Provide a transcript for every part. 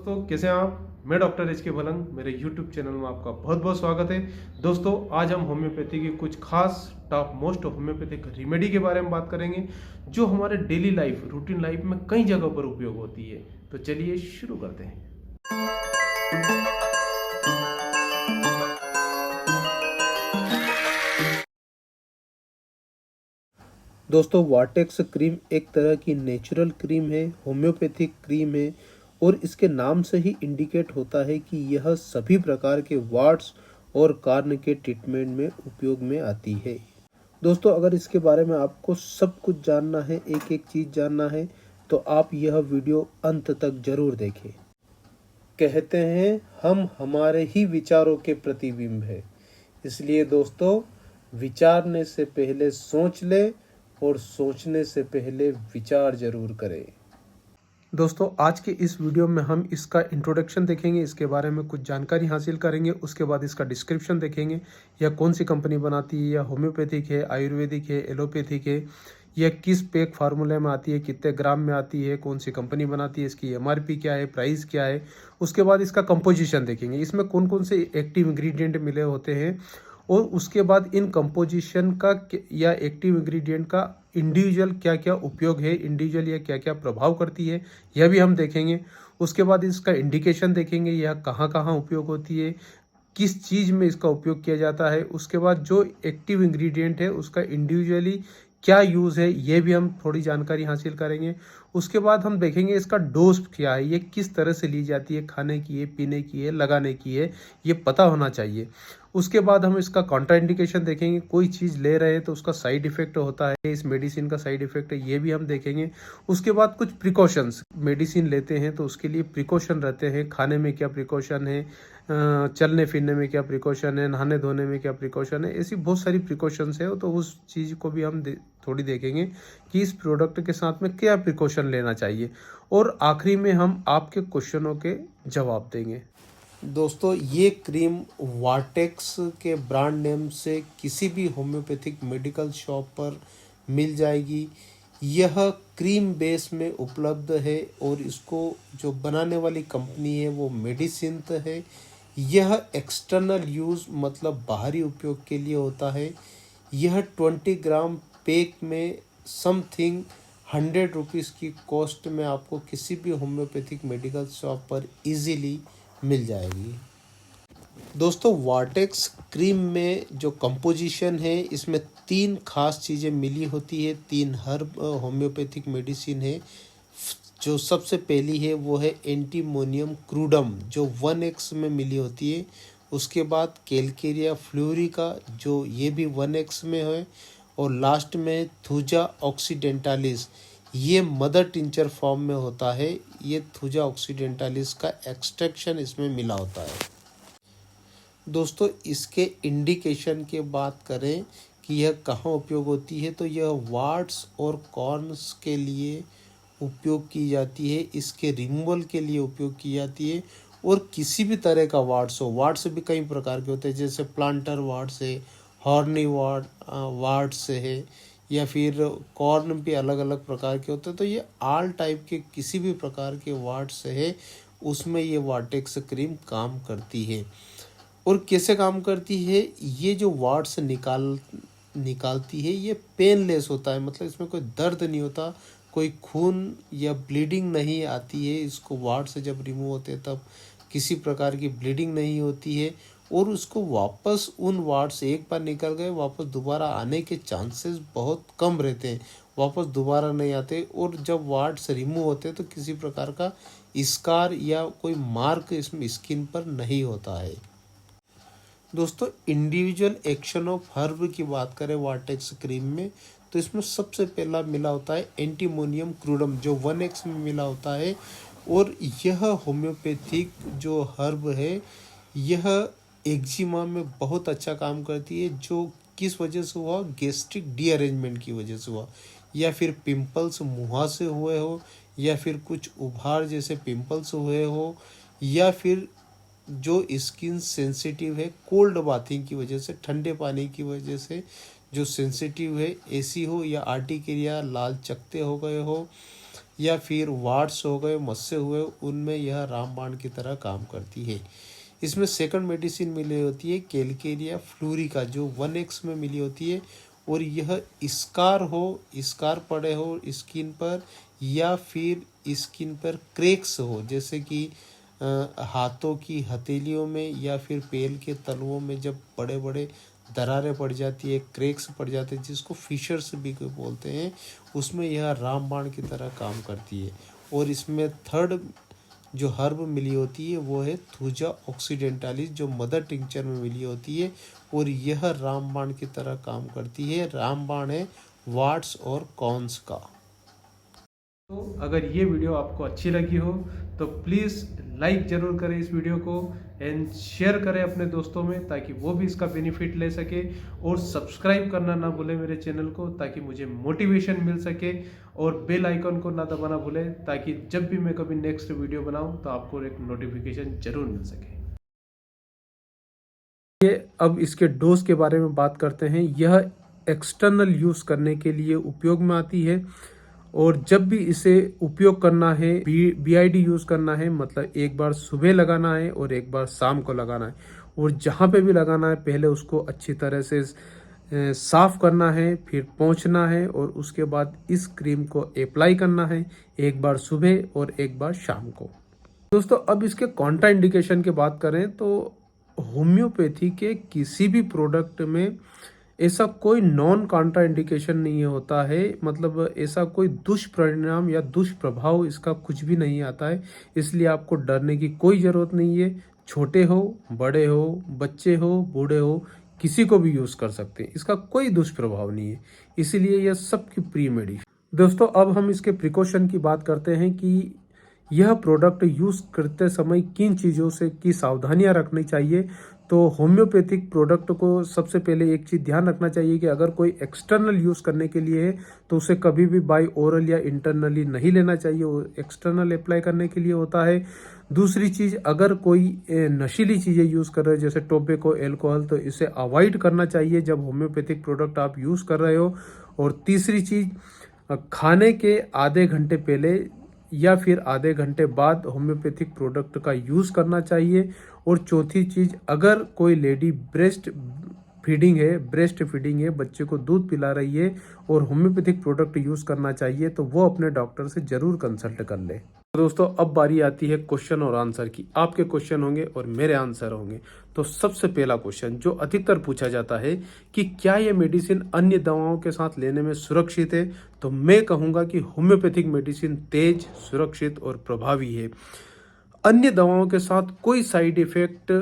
दोस्तों, कैसे हैं आप? मैं डॉक्टर एच के भलंग, मेरे यूट्यूब चैनल में आपका बहुत बहुत स्वागत है। दोस्तों, आज हम होम्योपैथी की कुछ खास टॉप मोस्ट होम्योपैथिक रेमेडी के बारे में बात करेंगे जो हमारे डेली लाइफ रूटीन लाइफ में कई जगह पर उपयोग होती है। तो चलिए शुरू करते हैं। दोस्तों, वाटेक्स क्रीम एक तरह की नेचुरल क्रीम है, होम्योपैथिक क्रीम है और इसके नाम से ही इंडिकेट होता है कि यह सभी प्रकार के वार्ड्स और कार्न के ट्रीटमेंट में उपयोग में आती है। दोस्तों, अगर इसके बारे में आपको सब कुछ जानना है, एक एक चीज़ जानना है, तो आप यह वीडियो अंत तक जरूर देखें। कहते हैं हम हमारे ही विचारों के प्रतिबिंब है, इसलिए दोस्तों विचारने से पहले सोच ले और सोचने से पहले विचार जरूर करें। दोस्तों, आज के इस वीडियो में हम इसका इंट्रोडक्शन देखेंगे, इसके बारे में कुछ जानकारी हासिल करेंगे। उसके बाद इसका डिस्क्रिप्शन देखेंगे, यह कौन सी कंपनी बनाती है, या होम्योपैथिक है, आयुर्वेदिक है, एलोपैथिक है, यह किस पैक फार्मूले में आती है, कितने ग्राम में आती है, कौन सी कंपनी बनाती है, इसकी एमआरपी क्या है, प्राइस क्या है। उसके बाद इसका कंपोजिशन देखेंगे, इसमें कौन कौन से एक्टिव इंग्रेडिएंट मिले होते हैं, और उसके बाद इन कंपोजिशन का या एक्टिव इंग्रेडिएंट का इंडिविजुअल क्या क्या उपयोग है, इंडिविजुअल या क्या क्या प्रभाव करती है, यह भी हम देखेंगे। उसके बाद इसका इंडिकेशन देखेंगे, यह कहाँ कहाँ उपयोग होती है, किस चीज़ में इसका उपयोग किया जाता है। उसके बाद जो एक्टिव इंग्रेडिएंट है उसका इंडिविजुअली क्या यूज़ है, ये भी हम थोड़ी जानकारी हासिल करेंगे। उसके बाद हम देखेंगे इसका डोज क्या है, ये किस तरह से ली जाती है, खाने की है, पीने की है, लगाने की है, ये पता होना चाहिए। उसके बाद हम इसका कॉन्ट्राइंडिकेशन देखेंगे, कोई चीज़ ले रहे हैं तो उसका साइड इफेक्ट होता है, इस मेडिसिन का साइड इफेक्ट है, ये भी हम देखेंगे। उसके बाद कुछ प्रिकॉशंस, मेडिसिन लेते हैं तो उसके लिए प्रिकॉशन रहते हैं, खाने में क्या प्रिकॉशन है, चलने फिरने में क्या प्रिकॉशन है, नहाने धोने में क्या प्रिकॉशन है, ऐसी बहुत सारी प्रिकॉशंस है। तो उस चीज़ को भी हम थोड़ी देखेंगे कि इस प्रोडक्ट के साथ में क्या प्रिकॉशन लेना चाहिए। और आखिरी में हम आपके क्वेश्चनों के जवाब देंगे। दोस्तों, ये क्रीम वाटेक्स के ब्रांड नेम से किसी भी होम्योपैथिक मेडिकल शॉप पर मिल जाएगी। यह क्रीम बेस में उपलब्ध है और इसको जो बनाने वाली कंपनी है वो मेडिसिंथ है। यह एक्सटर्नल यूज़ मतलब बाहरी उपयोग के लिए होता है। यह 20 ग्राम पैक में समथिंग 100 रुपीज़ की कॉस्ट में आपको किसी भी होम्योपैथिक मेडिकल शॉप पर इजीली मिल जाएगी। दोस्तों, वाटेक्स क्रीम में जो कंपोजिशन है इसमें 3 खास चीज़ें मिली होती है, 3 हर्ब होम्योपैथिक मेडिसिन है। जो सबसे पहली है वो है एंटीमोनियम क्रूडम जो 1x में मिली होती है। उसके बाद कैलकेरिया फ्लोरिका जो ये भी 1x में है। और लास्ट में थूजा ऑक्सीडेंटालिस, ये मदर टिंचर फॉर्म में होता है। ये थूजा ऑक्सीडेंटालिस का एक्सट्रैक्शन इसमें मिला होता है। दोस्तों, इसके इंडिकेशन के बात करें कि यह कहाँ उपयोग होती है, तो यह वार्ड्स और कॉर्न्स के लिए उपयोग की जाती है, इसके रिमूवल के लिए उपयोग की जाती है। और किसी भी तरह का वार्ड्स भी कई प्रकार के होते हैं, जैसे प्लांटर वार्ड्स है, हॉर्नी वार्ड्स है, या फिर कॉर्न भी अलग अलग प्रकार के होते हैं। तो ये आल टाइप के किसी भी प्रकार के वार्ड्स है उसमें ये वाटेक्स क्रीम काम करती है। और कैसे काम करती है, ये जो वार्ड्स निकालती है ये पेनलेस होता है, मतलब इसमें कोई दर्द नहीं होता, कोई खून या ब्लीडिंग नहीं आती है। इसको वार्ड से जब रिमूव होते हैं तब किसी प्रकार की ब्लीडिंग नहीं होती है। और उसको वापस उन वार्ड से एक बार निकल गए वापस दोबारा आने के चांसेस बहुत कम रहते हैं, वापस दोबारा नहीं आते। और जब वार्ड से रिमूव होते हैं तो किसी प्रकार का स्कार या कोई मार्क इसमें स्किन पर नहीं होता है। दोस्तों, इंडिविजुअल एक्शन ऑफ हर्ब की बात करें वाटेक्स क्रीम में, तो इसमें सबसे पहला मिला होता है एंटीमोनियम क्रूडम जो 1x में मिला होता है। और यह होम्योपैथिक जो हर्ब है यह एक्जिमा में बहुत अच्छा काम करती है। जो किस वजह से हुआ, गैस्ट्रिक रीअरेंजमेंट की वजह से हुआ, या फिर पिंपल्स मुँह से हुए हो, या फिर कुछ उभार जैसे पिंपल्स हुए हो, या फिर जो स्किन सेंसिटिव है कोल्ड बाथिंग की वजह से, ठंडे पानी की वजह से जो सेंसिटिव है, ऐसी हो, या आर्टिकेरिया लाल चकत्ते हो गए हो, या फिर वार्ड्स हो गए, मस्से हुए, उनमें यह रामबाण की तरह काम करती है। इसमें सेकंड मेडिसिन मिली होती है कैलकेरिया फ्लोरिका, जो 1x में मिली होती है। और यह स्कार पड़े हो स्किन पर, या फिर स्किन पर क्रैक्स हो, जैसे कि हाथों की हथेलियों में या फिर पैर के तलवों में जब बड़े बड़े दरारें पड़ जाती है, क्रैक्स पड़ जाते हैं, जिसको फिशर्स भी बोलते हैं, उसमें यह रामबाण की तरह काम करती है। और इसमें थर्ड जो हर्ब मिली होती है वो है थूजा ऑक्सीडेंटालिस, जो मदर टिंचर में मिली होती है, और यह रामबाण की तरह काम करती है। रामबाण है वाट्स और कॉन्स का। तो अगर ये वीडियो आपको अच्छी लगी हो तो प्लीज़ लाइक ज़रूर करें इस वीडियो को एंड शेयर करें अपने दोस्तों में, ताकि वो भी इसका बेनिफिट ले सके। और सब्सक्राइब करना ना भूलें मेरे चैनल को, ताकि मुझे मोटिवेशन मिल सके। और बेल आइकन को ना दबाना भूलें, ताकि जब भी मैं कभी नेक्स्ट वीडियो बनाऊं तो आपको एक नोटिफिकेशन जरूर मिल सके। ये अब इसके डोज के बारे में बात करते हैं। यह एक्सटर्नल यूज़ करने के लिए उपयोग में आती है, और जब भी इसे उपयोग करना है, BID यूज़ करना है, मतलब एक बार सुबह लगाना है और एक बार शाम को लगाना है। और जहाँ पे भी लगाना है पहले उसको अच्छी तरह से साफ करना है, फिर पोंछना है, और उसके बाद इस क्रीम को अप्लाई करना है, एक बार सुबह और एक बार शाम को। दोस्तों अब इसके कॉन्ट्रा इंडिकेशन की बात करें तो होम्योपैथी के किसी भी प्रोडक्ट में ऐसा कोई नॉन कॉन्ट्रा इंडिकेशन नहीं होता है, मतलब ऐसा कोई दुष्परिणाम या दुष्प्रभाव इसका कुछ भी नहीं आता है। इसलिए आपको डरने की कोई ज़रूरत नहीं है। छोटे हो, बड़े हो, बच्चे हो, बूढ़े हो, किसी को भी यूज़ कर सकते हैं। इसका कोई दुष्प्रभाव नहीं है, इसीलिए यह सबकी प्री मेडिसिन। दोस्तों अब हम इसके प्रिकॉशन की बात करते हैं कि यह प्रोडक्ट यूज़ करते समय किन चीज़ों से की सावधानियां रखनी चाहिए। तो होम्योपैथिक प्रोडक्ट को सबसे पहले एक चीज़ ध्यान रखना चाहिए कि अगर कोई एक्सटर्नल यूज़ करने के लिए है तो उसे कभी भी बाय ओरल या इंटरनली नहीं लेना चाहिए, वो एक्सटर्नल अप्लाई करने के लिए होता है। दूसरी चीज़, अगर कोई नशीली चीज़ें यूज़ कर रहे हो जैसे टोबैको, एल्कोहल, तो इसे अवॉइड करना चाहिए जब होम्योपैथिक प्रोडक्ट आप यूज़ कर रहे हो। और तीसरी चीज़, खाने के आधे घंटे पहले या फिर आधे घंटे बाद होम्योपैथिक प्रोडक्ट का यूज़ करना चाहिए। और चौथी चीज़, अगर कोई लेडी ब्रेस्ट फीडिंग है, बच्चे को दूध पिला रही है और होम्योपैथिक प्रोडक्ट यूज़ करना चाहिए, तो वो अपने डॉक्टर से ज़रूर कंसल्ट कर ले। तो दोस्तों अब बारी आती है क्वेश्चन और आंसर की। आपके क्वेश्चन होंगे और मेरे आंसर होंगे। तो सबसे पहला क्वेश्चन जो अधिकतर पूछा जाता है कि क्या ये मेडिसिन अन्य दवाओं के साथ लेने में सुरक्षित है। तो मैं कहूँगा कि होम्योपैथिक मेडिसिन तेज, सुरक्षित और प्रभावी है। अन्य दवाओं के साथ कोई साइड इफेक्ट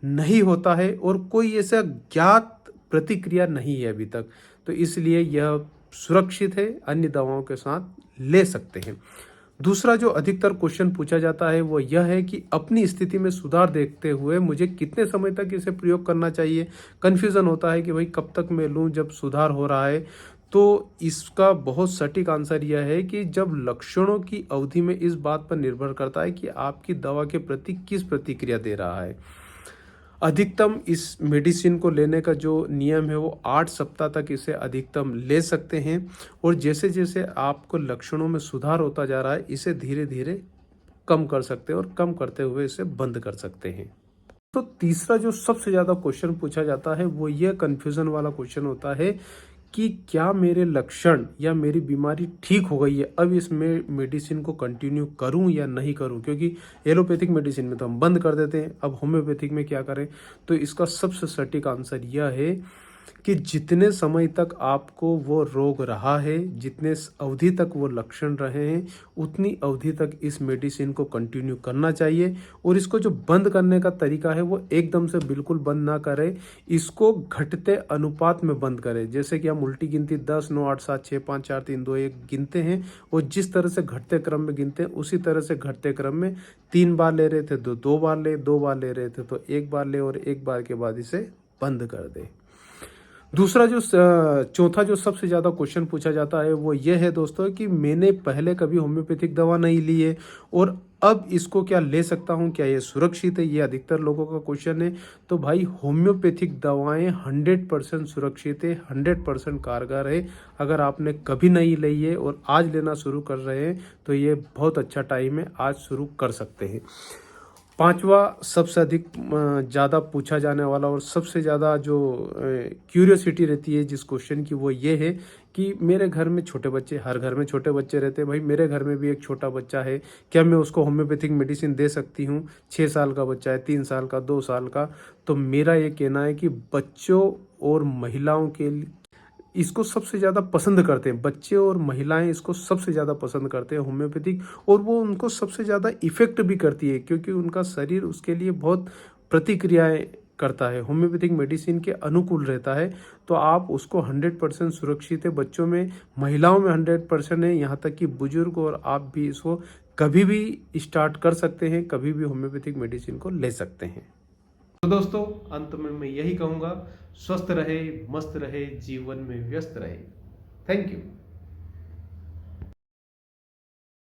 नहीं होता है और कोई ऐसा ज्ञात प्रतिक्रिया नहीं है अभी तक, तो इसलिए यह सुरक्षित है, अन्य दवाओं के साथ ले सकते हैं। दूसरा जो अधिकतर क्वेश्चन पूछा जाता है वो यह है कि अपनी स्थिति में सुधार देखते हुए मुझे कितने समय तक इसे प्रयोग करना चाहिए। कन्फ्यूज़न होता है कि भाई कब तक मैं लूँ जब सुधार हो रहा है। तो इसका बहुत सटीक आंसर यह है कि जब लक्षणों की अवधि में इस बात पर निर्भर करता है कि आपकी दवा के प्रति किस प्रतिक्रिया दे रहा है। अधिकतम इस मेडिसिन को लेने का जो नियम है वो 8 सप्ताह तक इसे अधिकतम ले सकते हैं। और जैसे जैसे आपको लक्षणों में सुधार होता जा रहा है इसे धीरे धीरे कम कर सकते हैं और कम करते हुए इसे बंद कर सकते हैं। तो तीसरा जो सबसे ज़्यादा क्वेश्चन पूछा जाता है वो यह कन्फ्यूज़न वाला क्वेश्चन होता है कि क्या मेरे लक्षण या मेरी बीमारी ठीक हो गई है, अब इस मेडिसिन को कंटिन्यू करूं या नहीं करूं। क्योंकि एलोपैथिक मेडिसिन में तो हम बंद कर देते हैं, अब होम्योपैथिक में क्या करें। तो इसका सबसे सटीक आंसर यह है कि जितने समय तक आपको वो रोग रहा है, जितने अवधि तक वो लक्षण रहे हैं, उतनी अवधि तक इस मेडिसिन को कंटिन्यू करना चाहिए। और इसको जो बंद करने का तरीका है वो एकदम से बिल्कुल बंद ना करें, इसको घटते अनुपात में बंद करें। जैसे कि हम उल्टी गिनती 10, 9, 8, 7, 6, 5, 4, 3, 2, 1 गिनते हैं, और जिस तरह से घटते क्रम में गिनते हैं उसी तरह से घटते क्रम में 3 बार ले रहे थे तो 2 बार ले, 2 बार ले रहे थे तो 1 बार ले, और 1 बार के बाद इसे बंद कर दे। दूसरा जो चौथा जो सबसे ज़्यादा क्वेश्चन पूछा जाता है वो ये है दोस्तों कि मैंने पहले कभी होम्योपैथिक दवा नहीं ली है और अब इसको क्या ले सकता हूँ, क्या ये सुरक्षित है, ये अधिकतर लोगों का क्वेश्चन है। तो भाई होम्योपैथिक दवाएं 100% सुरक्षित है, 100% कारगर है। अगर आपने कभी नहीं ली है और आज लेना शुरू कर रहे हैं तो ये बहुत अच्छा टाइम है, आज शुरू कर सकते हैं। पांचवा सबसे अधिक ज़्यादा पूछा जाने वाला और सबसे ज़्यादा जो क्यूरियोसिटी रहती है जिस क्वेश्चन की, वो ये है कि मेरे घर में छोटे बच्चे, हर घर में छोटे बच्चे रहते हैं भाई, मेरे घर में भी एक छोटा बच्चा है, क्या मैं उसको होम्योपैथिक मेडिसिन दे सकती हूँ? 6 साल का बच्चा है, 3 साल का, 2 साल का। तो मेरा ये कहना है कि बच्चों और महिलाओं के इसको सबसे ज़्यादा पसंद करते हैं, बच्चे और महिलाएं इसको सबसे ज़्यादा पसंद करते हैं होम्योपैथिक, और वो उनको सबसे ज़्यादा इफ़ेक्ट भी करती है क्योंकि उनका शरीर उसके लिए बहुत प्रतिक्रियाएं करता है, होम्योपैथिक मेडिसिन के अनुकूल रहता है। तो आप उसको 100% सुरक्षित है, बच्चों में, महिलाओं में 100% है, यहाँ तक कि बुजुर्ग और आप भी इसको कभी भी स्टार्ट कर सकते हैं, कभी भी होम्योपैथिक मेडिसिन को ले सकते हैं। तो दोस्तों अंत में मैं यही कहूँगा, स्वस्थ रहे, मस्त रहे, जीवन में व्यस्त रहे। Thank you.